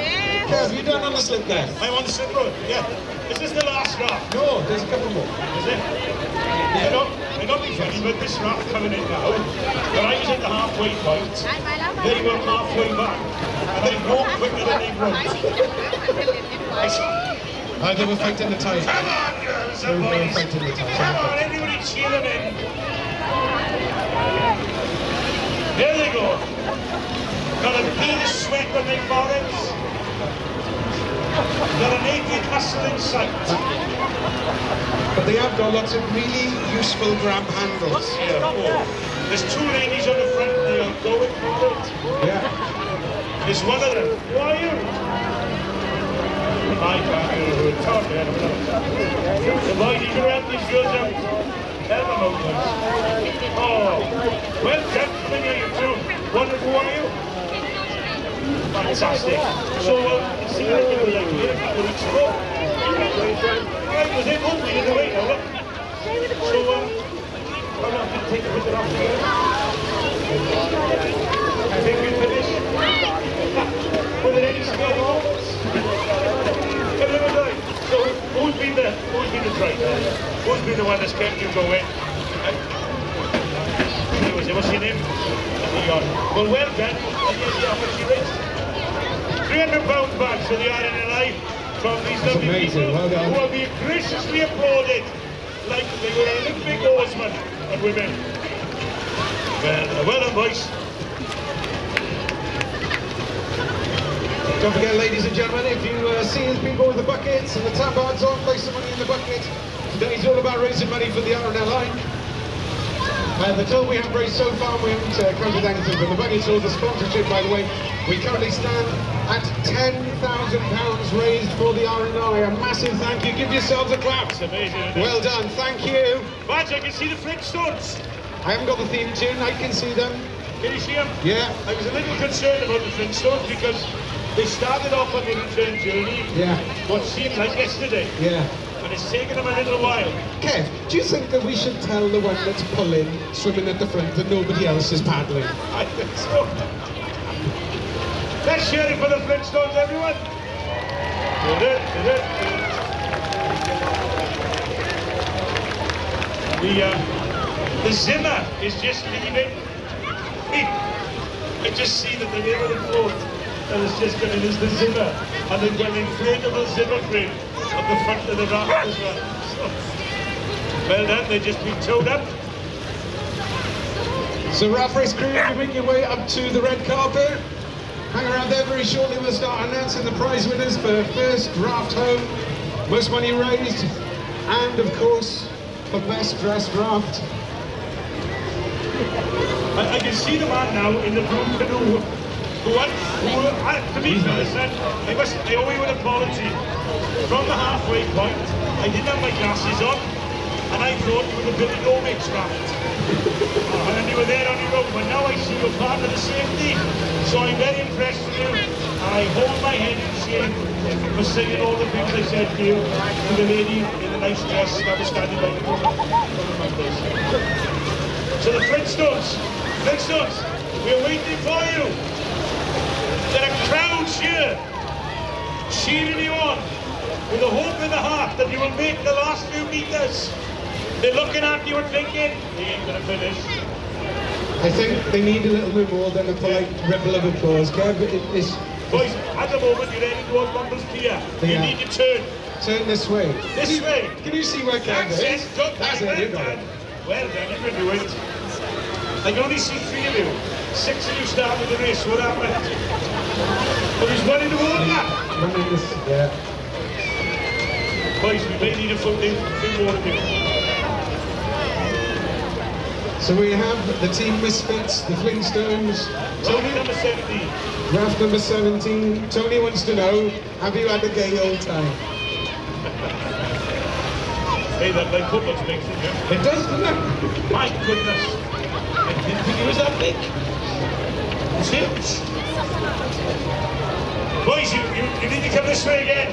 Kev, you done on the slip there? I'm on the slip road, yeah. Is this the last raft? No, there's a couple more. Is it? I don't be funny, but this raft coming in now, when I was at the halfway point, they were halfway back, and they walked quicker than they rode. They were fighting the tide. Come on, girls and boys! Come on, everybody cheering in! There they go! Got a bead of sweat on their foreheads. Got a naked muscle in sight. But they have got lots of really useful grab handles. Yeah, oh. There's 2 ladies on the front, they are going for it. Yeah. There's one of them. Who are you? I can't do it. Talk to them. The boys, you can help these girls out. Help them out, please. Oh, well, gentlemen, you two. Who are you? Fantastic. So, see what you were like here a couple of weeks ago. Right, was it hungry in the way now, look. So, come on, take a picture off here. I think we finished. Were there any scary moments? So, who's been the driver? Who's been the one that's kept you going? What's your name? Well, well done. What's your race? £300 back to the Iron and Life from these lovely people who are being graciously applauded like they were Olympic oarsmen and women. Well done, boys. Don't forget, ladies and gentlemen, if you see these people with the buckets and the tabards on, place some money in the bucket. Today's all about raising money for the R&LI. The total we have raised so far, we haven't counted anything for the buckets or the sponsorship, by the way. We currently stand at £10,000 raised for the R&I. A massive thank you. Give yourselves a clap. It's amazing, isn't it? Well done. Thank you. Badge, I can see the Flintstones. I haven't got the theme tune. I can see them. Can you see them? Yeah. I was a little concerned about the Flintstones because they started off on the return journey. Yeah. What seemed like yesterday. Yeah. And it's taken them a little while. Kev, do you think that we should tell the one that's pulling, swimming at the front, that nobody else is paddling? I think so. Let's cheer it for the Flintstones, everyone. The Zimmer is just leaving. I just see that the name of the float that is just going in is the Zimmer, and they've got an inflatable Zimmer frame at the front of the raft as well. So, well done, they've just been towed up. So Raft Race crew, you make your way up to the red carpet. Hang around there very shortly, we'll start announcing the prize winners for first raft home. most money raised, and of course, for best dressed raft. I can see the man now in the blue canoe to be fair, I owe you an apology. From the halfway point, I didn't have my glasses on, and I thought you were the Billy Gomez raft. And then you were there on your own, but now I see you're part of the safety. So I'm very impressed with you. I hold my head in shame for saying all the things I said to you, to the lady in the nice dress that was standing by the door. So the Flintstones, we're waiting for you. There are crowds here, cheering you on, with a hope in the heart that you will make the last few meters. They're looking at you and thinking, he ain't gonna finish. I think they need a little bit more than a polite ripple of applause. Kev, Boys, at the moment you're heading towards Mumbles Pier. You need to turn. Turn this way. This way. Can you see where Kev is? That's it. Good. That's it, you got it. Well done, you can do it. I can only see 3 of you. 6 of you started the race. What happened? But he's running the water. Yeah. Boys, we may need a few more of you. So we have the Team Misfits, the Flintstones. Tony number 17. Raft number 17. Tony wants to know, have you had a gay old time? Hey, that leg foot looks big from you. It does, doesn't it? My goodness. I didn't think he was that big. It's huge. Boys, you need to come this way again.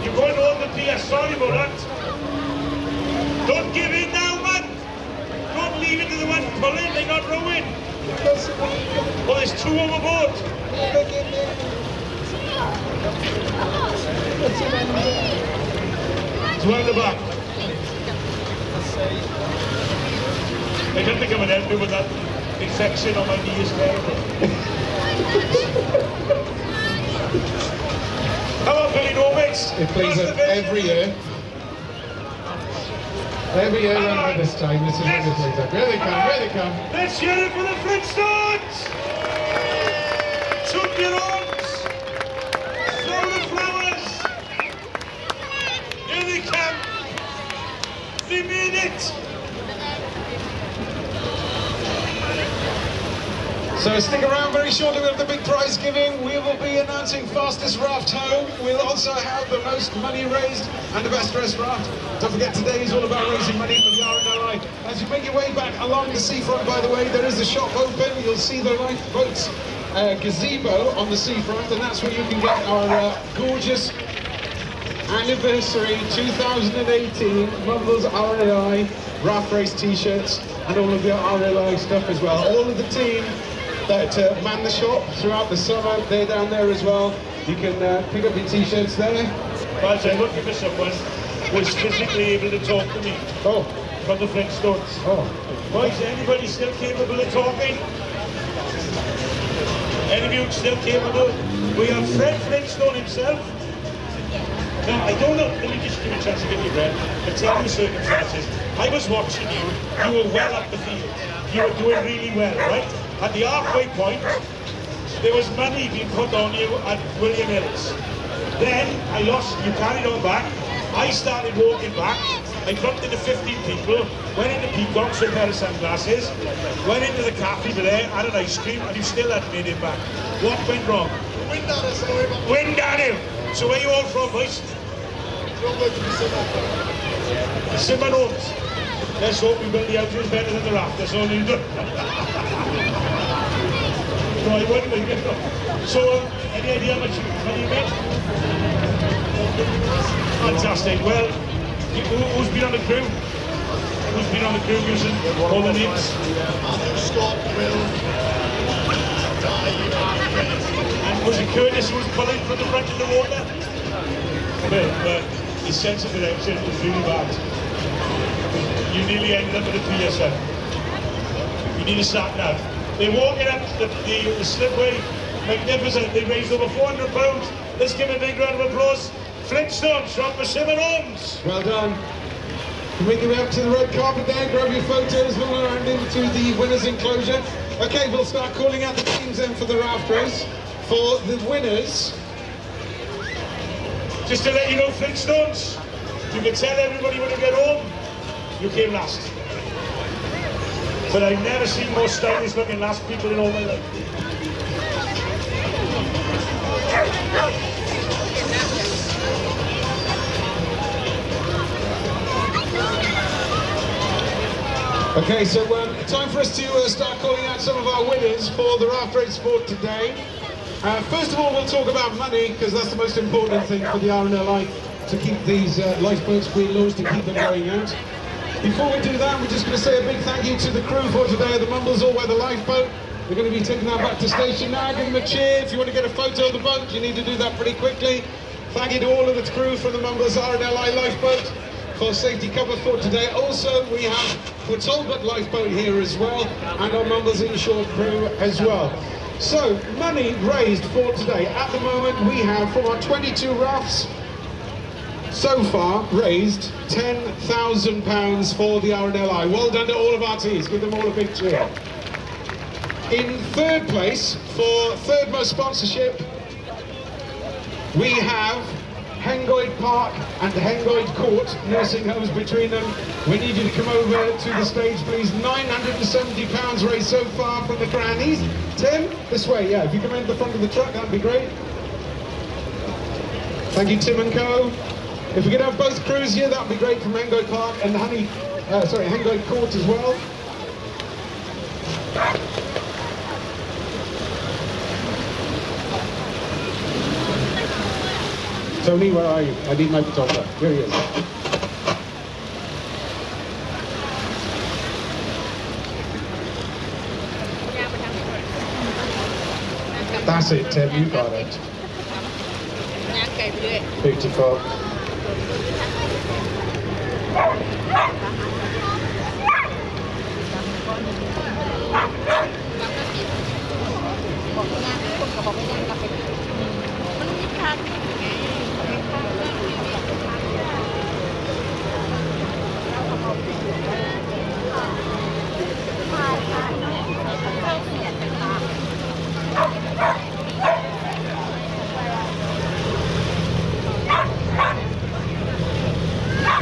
You're going over the pier. Sorry about that. Don't give in now, man. Don't leave it to the one pulling. They got rowing. Well, there's 2 overboard. It's one in the back. I don't think I'm going to help you with that infection on my knee is terrible. Come on, Billy Gomez. It plays every year. Every year around this time, this is when it plays up. Here they come, here they come. Let's hear it for the Flintstones! Took your arms! Throw the flowers! Here they come! They made it! So stick around, very shortly we have the big prize giving. We will be announcing fastest raft home. We'll also have the most money raised and the best dressed raft. Don't forget, today is all about raising money for the RNLI. As you make your way back along the seafront, by the way, there is a shop open. You'll see the lifeboats gazebo on the seafront, and that's where you can get our gorgeous anniversary 2018 Mumbles RNLI Raft Race t-shirts and all of the RNLI stuff as well. All of the team that man the shop throughout the summer, they're down there as well. You can pick up your t-shirts there. Guys, I'm looking for someone who's physically able to talk to me. Oh. From the Flintstones. Oh. Boys, anybody still capable of talking? Any of you still capable? We have Fred Flintstone himself. Now, I don't know, let me just give you a chance to get your breath and tell you circumstances. I was watching you, you were well up the field. You were doing really well, right? At the halfway point, there was money being put on you at William Hills. Then, I lost, you carried on back. I started walking back. I bumped into 15 people, went into Peacocks with a pair of sunglasses, went into the cafe there, had an ice cream, and you still hadn't made it back. What went wrong? Wind at us, sorry. Wind at him! So where you all from, boys? Simon Homes. Let's hope we build the houses better than the raft, that's all you do. No, I wouldn't. So, any idea how much money you made? Fantastic. Well, who's been on the crew? Who's been on the crew using all the names? Scott, Will, And was it Curtis who was pulling from the front of the water? Well, his sense of direction was really bad. You nearly ended up with a pier, son. You need to start now. They're walking up the slipway, magnificent. They raised over £400. Let's give a big round of applause. Flintstones from Persimmon Homes. Well done. You make your way up to the red carpet there, grab your photos, move around into the winners' enclosure. Okay, we'll start calling out the teams then for the raft race. For the winners, Just to let you know, Flintstones, you can tell everybody when you get home, you came last. But I've never seen more stylish looking last people in all my life. Okay, so time for us to start calling out some of our winners for the Raft Race Sport today. First of all, we'll talk about money, because that's the most important thing for the RNLI, to keep these lifeboats being launched and keep them going out. Before we do that, we're just going to say a big thank you to the crew for today at the Mumbles all-weather lifeboat. We're going to be taking that back to station now. Give them a cheer. If you want to get a photo of the boat, you need to do that pretty quickly. Thank you to all of the crew from the Mumbles RNLI lifeboat for safety cover for today. Also, we have the Talbot lifeboat here as well, and our Mumbles inshore crew as well. So, money raised for today. At the moment, we have, from our 22 rafts, so far raised £10,000 for the RNLI. Well done to all of our teams. Give them all a big cheer. In third place, for third most sponsorship, we have Hengoed Park and Hengoed Court, nursing homes between them. We need you to come over to the stage, please. £970 raised so far from the grannies. Tim, this way, yeah. If you come into the front of the truck, that'd be great. Thank you, Tim and Co. If we could have both crews here, that'd be great, from Hengoed Park and Hengoed Court as well. Tony, where are you? I need my photographer. Here he is. That's it, Tim, you got it. Beautiful.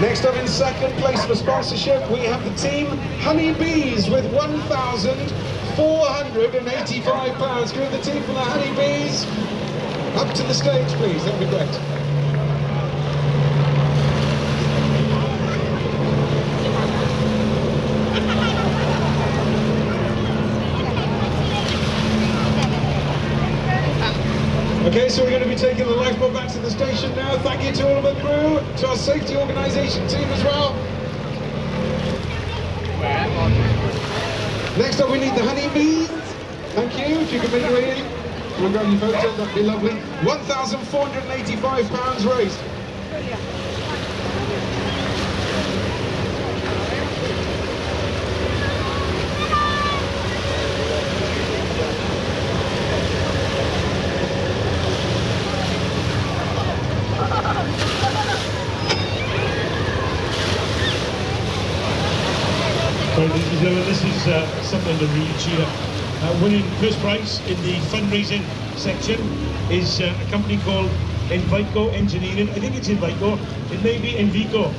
Next up in second place for sponsorship, we have the team Honey Bees with £1,485. Give the team from the Honey Bees up to the stage, please. That'd be great. Okay, so we're going to be taking the lifeboat back to the station now. Thank you to all of the crew, to our safety organisation team as well. Next up we need the Honey Bees. Thank you, if you can make your way in. Come and grab your photo, that'd be lovely. £1,485 raised. So this is something to really cheer. Winning first prize in the fundraising section is a company called Envico Engineering. I think it's Envico. It may be Envico.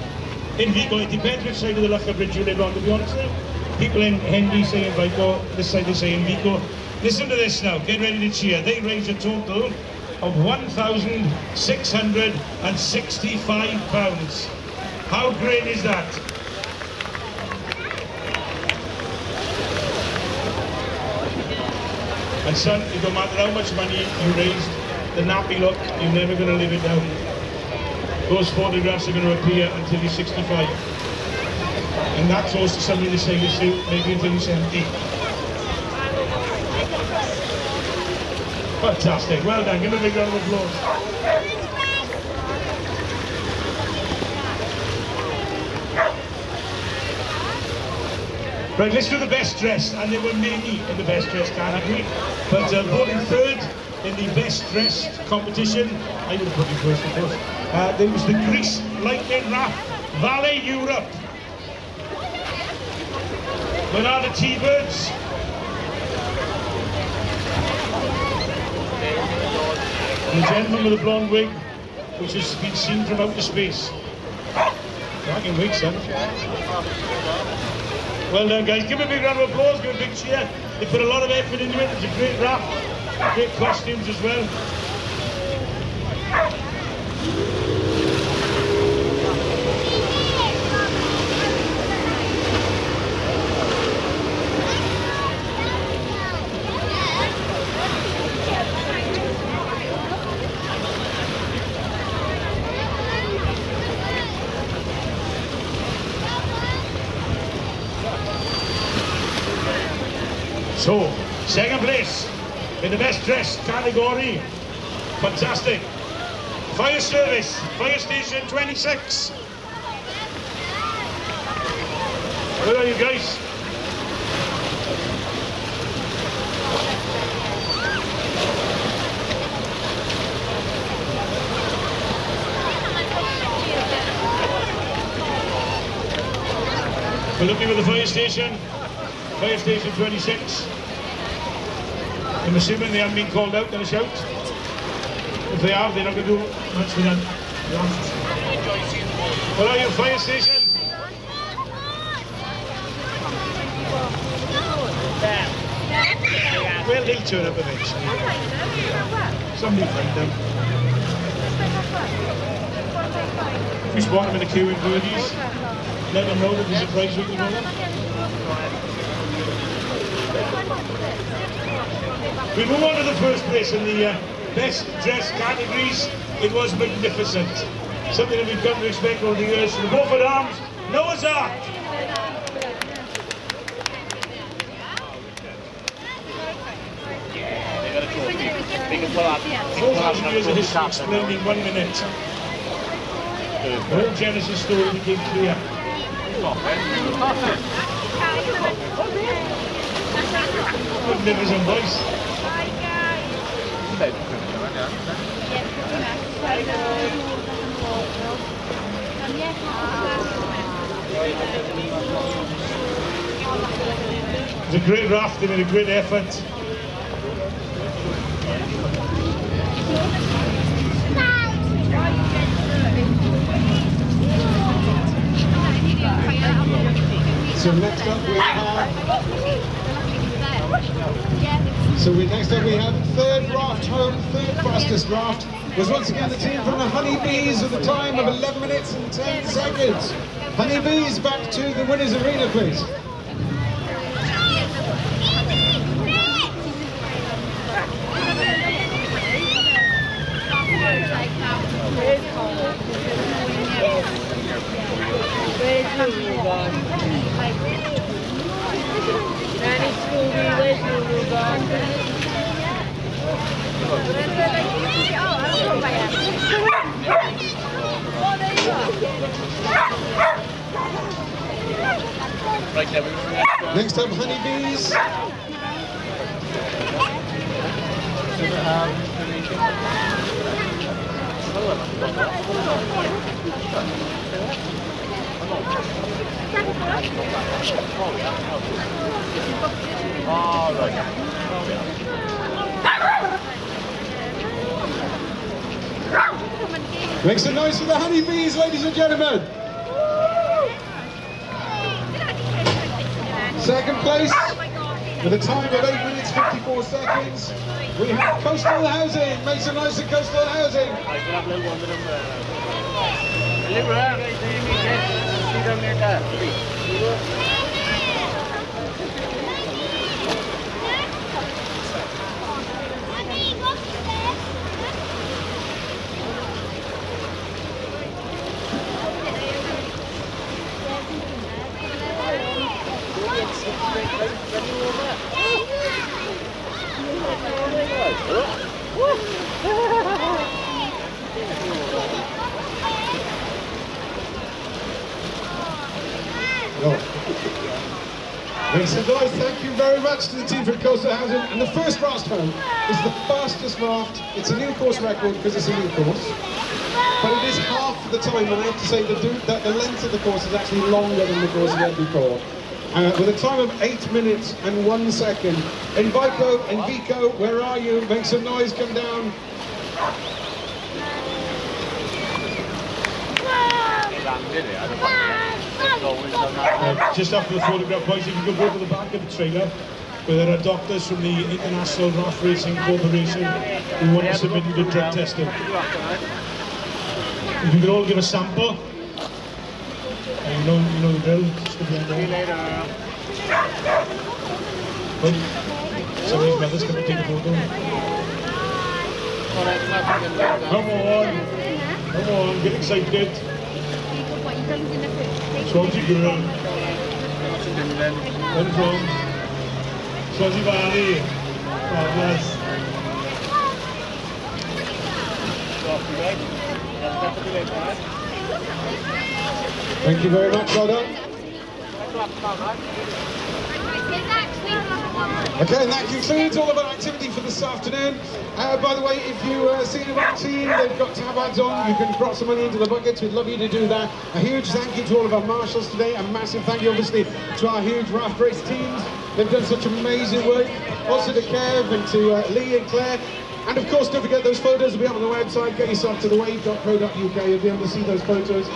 Envico, it depends which side of the Lough Bridge you live on, to be honest with you. People in Henry say Envico, this side they say Envico. Listen to this now, get ready to cheer. They raised a total of £1,665. How great is that? And son, it don't matter how much money you raised, the nappy look, you're never going to live it down. Those photographs are going to appear until you're 65. And that's also something to say this to, maybe until you're 70. Fantastic, well done, give them a big round of applause. Right, let's do the best dressed, and there were many in the best dressed category, but voting third in the best dressed competition, I would have put you first, of course. There was the Grease Lightning Raft Valley Europe. Where are the T-Birds? The gentleman with the blonde wig, which has been seen from outer space. Cracking week, son. Well done, guys. Give a big round of applause, give a big cheer. They put a lot of effort into it. It's a great raft, great costumes as well. So, second place in the best dressed category. Fantastic. Fire service, fire station 26. Where are you guys? We're looking at the fire station 26. I'm assuming they haven't been called out in a shout. If they are, they're not going to do much for that. Where are you, fire station? Well, they'll turn up eventually. Somebody find them. We spot them in the queue in birdies. Let them know that there's a prize we can go on. We move on to the first place in the best dressed categories. It was magnificent. Something that we've come to expect over the years. The Beaufort Arms, Noah's Ark. 4,000 years of history explained in 1 minute. The whole Genesis story became clear. Magnificent voice. It's a great rafting and a great effort. So next up we have third raft home, third fastest raft was once again the team from the Honeybees with a time of 11 minutes and 10 seconds. Honeybees, back to the winners arena, please. Next up, Honeybees. Make some noise for the Honeybees, ladies and gentlemen. Second place, with a time of 8 minutes 54 seconds, we have Coastal Housing. Make some noise for Coastal Housing. Make some noise. Thank you very much to the team from Coastal Housing. And the first raft home is the fastest raft. It's a new course record because it's a new course. But it is half the time, and I have to say that the length of the course is actually longer than the course we had before. With a time of 8 minutes and 1 second. Envico and Vico, where are you? Make some noise, come down. Just after the photograph, boys, if you could go to the back of the trailer, where there are doctors from the International Raft Racing Corporation who want to submit you to drug testing. If you could all give a sample. You know the drill. Just go behind there. But somebody's mother's come to take a photo. Come on, get excited. Swansea girl. Where from? Swansea Valley. Marvellous. Thank you very much, well done. Okay, and that concludes all of our activity for this afternoon. By the way, if you see any of our team, they've got tab ads on, you can drop some money into the buckets. We'd love you to do that. A huge thank you to all of our marshals today. A massive thank you, obviously, to our huge Raft Race teams. They've done such amazing work. Also to Kev and to Lee and Claire. And of course, don't forget those photos will be up on the website. Get yourself to thewave.co.uk. You'll be able to see those photos.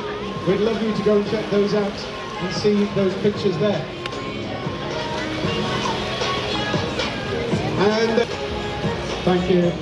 We'd love you to go and check those out and see those pictures there. And thank you.